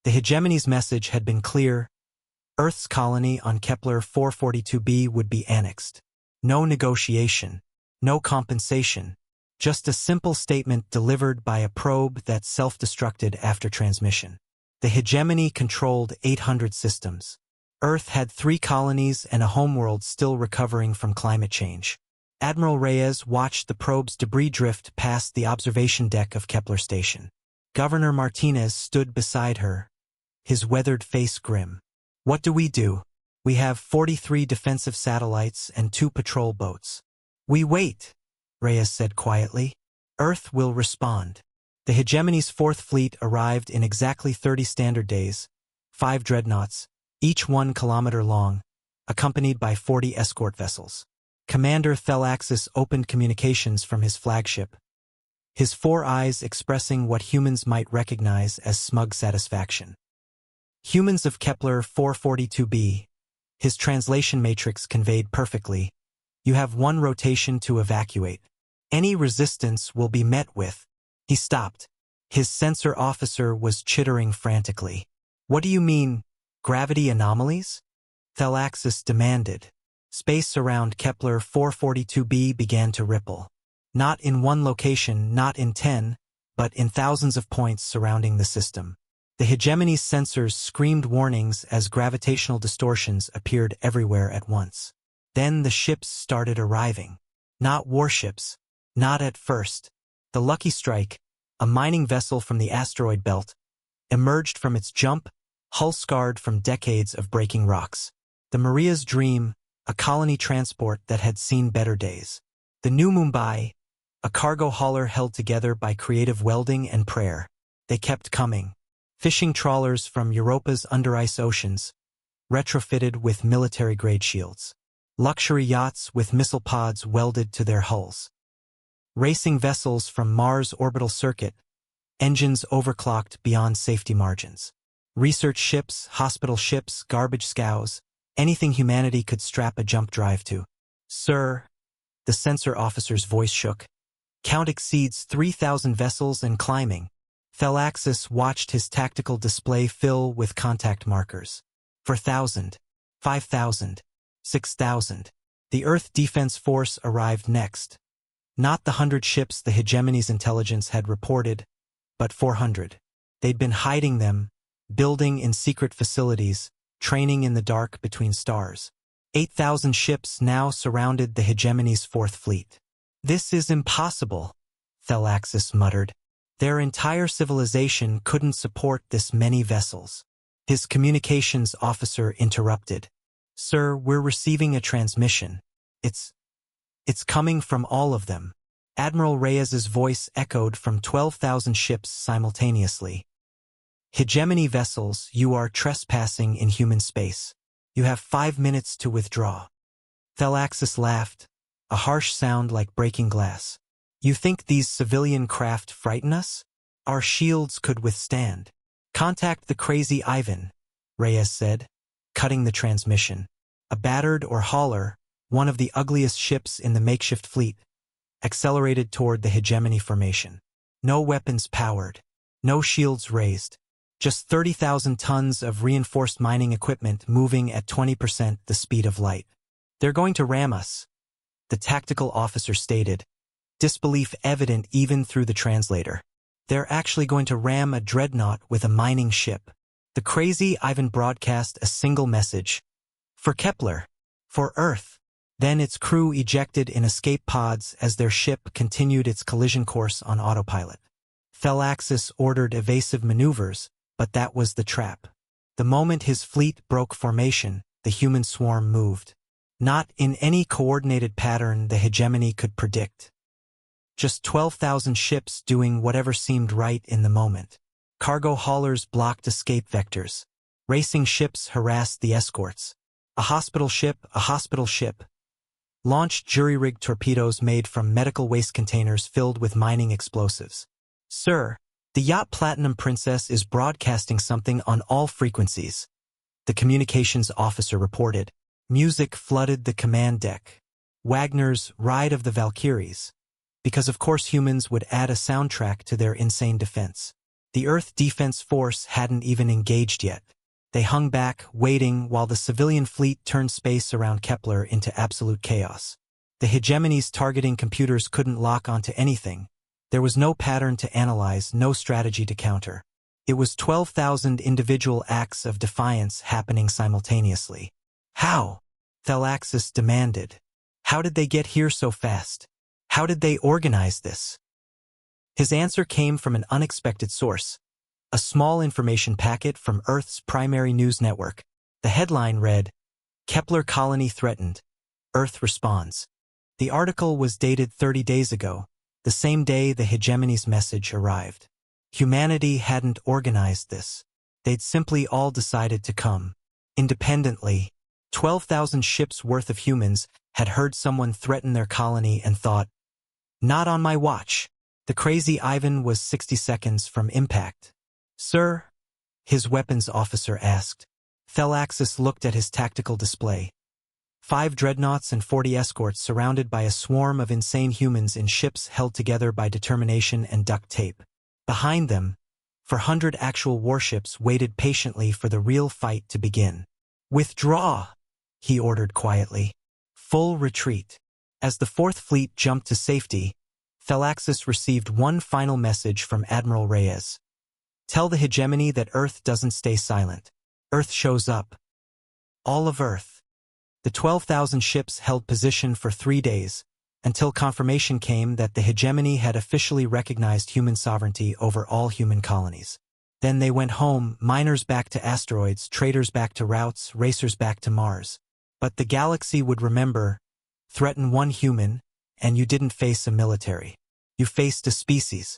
The hegemony's message had been clear. Earth's colony on Kepler 442b would be annexed. No negotiation, no compensation, just a simple statement delivered by a probe that self-destructed after transmission. The hegemony controlled 800 systems. Earth had 3 colonies and a homeworld still recovering from climate change. Admiral Reyes watched the probe's debris drift past the observation deck of Kepler Station. Governor Martinez stood beside her, his weathered face grim. What do? We have 43 defensive satellites and 2 patrol boats. We wait, Reyes said quietly. Earth will respond. The hegemony's 4th fleet arrived in exactly 30 standard days, 5 dreadnoughts, each 1 kilometer long, accompanied by 40 escort vessels. Commander Thelaxis opened communications from his flagship, his 4 eyes expressing what humans might recognize as smug satisfaction. Humans of Kepler 442b, his translation matrix conveyed perfectly. You have 1 rotation to evacuate. Any resistance will be met with. He stopped. His sensor officer was chittering frantically. What do you mean, gravity anomalies? Thelaxis demanded. Space around Kepler 442b began to ripple. Not in 1 location, not in 10, but in thousands of points surrounding the system. The hegemony's sensors screamed warnings as gravitational distortions appeared everywhere at once. Then the ships started arriving. Not warships. Not at first. The Lucky Strike, a mining vessel from the asteroid belt, emerged from its jump, hull-scarred from decades of breaking rocks. The Maria's Dream, a colony transport that had seen better days. The New Mumbai, a cargo hauler held together by creative welding and prayer. They kept coming. Fishing trawlers from Europa's under-ice oceans, retrofitted with military-grade shields. Luxury yachts with missile pods welded to their hulls. Racing vessels from Mars' orbital circuit, engines overclocked beyond safety margins. Research ships, hospital ships, garbage scows, anything humanity could strap a jump drive to. Sir, the sensor officer's voice shook. Count exceeds 3,000 vessels and climbing. Thelaxis watched his tactical display fill with contact markers. 4,000, 5,000, 6,000. The Earth Defense Force arrived next. Not the 100 ships the hegemony's intelligence had reported, but 400. They'd been hiding them, building in secret facilities, training in the dark between stars. 8,000 ships now surrounded the hegemony's 4th fleet. This is impossible, Thelaxis muttered. Their entire civilization couldn't support this many vessels. His communications officer interrupted. Sir, we're receiving a transmission. It's coming from all of them. Admiral Reyes's voice echoed from 12,000 ships simultaneously. Hegemony vessels, you are trespassing in human space. You have 5 minutes to withdraw. Thelaxis laughed, a harsh sound like breaking glass. You think these civilian craft frighten us? Our shields could withstand. Contact the Crazy Ivan, Reyes said, cutting the transmission. A battered or hauler, one of the ugliest ships in the makeshift fleet, accelerated toward the hegemony formation. No weapons powered, no shields raised. Just 30,000 tons of reinforced mining equipment moving at 20% the speed of light. They're going to ram us, the tactical officer stated, disbelief evident even through the translator. They're actually going to ram a dreadnought with a mining ship. The Crazy Ivan broadcast a single message. For Kepler. For Earth. Then its crew ejected in escape pods as their ship continued its collision course on autopilot. Thelaxis ordered evasive maneuvers, but that was the trap. The moment his fleet broke formation, the human swarm moved. Not in any coordinated pattern the hegemony could predict. Just 12,000 ships doing whatever seemed right in the moment. Cargo haulers blocked escape vectors. Racing ships harassed the escorts. A hospital ship, launched jury-rigged torpedoes made from medical waste containers filled with mining explosives. Sir, the yacht Platinum Princess is broadcasting something on all frequencies, the communications officer reported. Music flooded the command deck. Wagner's Ride of the Valkyries. Because of course humans would add a soundtrack to their insane defense. The Earth Defense Force hadn't even engaged yet. They hung back, waiting while the civilian fleet turned space around Kepler into absolute chaos. The hegemony's targeting computers couldn't lock onto anything. There was no pattern to analyze, no strategy to counter. It was 12,000 individual acts of defiance happening simultaneously. How? Thalaxis demanded. How did they get here so fast? How did they organize this? His answer came from an unexpected source. A small information packet from Earth's primary news network. The headline read, "Kepler Colony Threatened. Earth Responds." The article was dated 30 days ago, the same day the hegemony's message arrived. Humanity hadn't organized this. They'd simply all decided to come. Independently, 12,000 ships worth of humans had heard someone threaten their colony and thought, "Not on my watch." The crazy Ivan was 60 seconds from impact. "Sir?" his weapons officer asked. Thalaxis looked at his tactical display. 5 dreadnoughts and 40 escorts surrounded by a swarm of insane humans in ships held together by determination and duct tape. Behind them, 400 actual warships waited patiently for the real fight to begin. "Withdraw," he ordered quietly. Full retreat. As the Fourth Fleet jumped to safety, Thalaxis received one final message from Admiral Reyes. "Tell the hegemony that Earth doesn't stay silent. Earth shows up. All of Earth." The 12,000 ships held position for 3 days, until confirmation came that the hegemony had officially recognized human sovereignty over all human colonies. Then they went home, miners back to asteroids, traders back to routes, racers back to Mars. But the galaxy would remember, threaten one human, and you didn't face a military. You faced a species.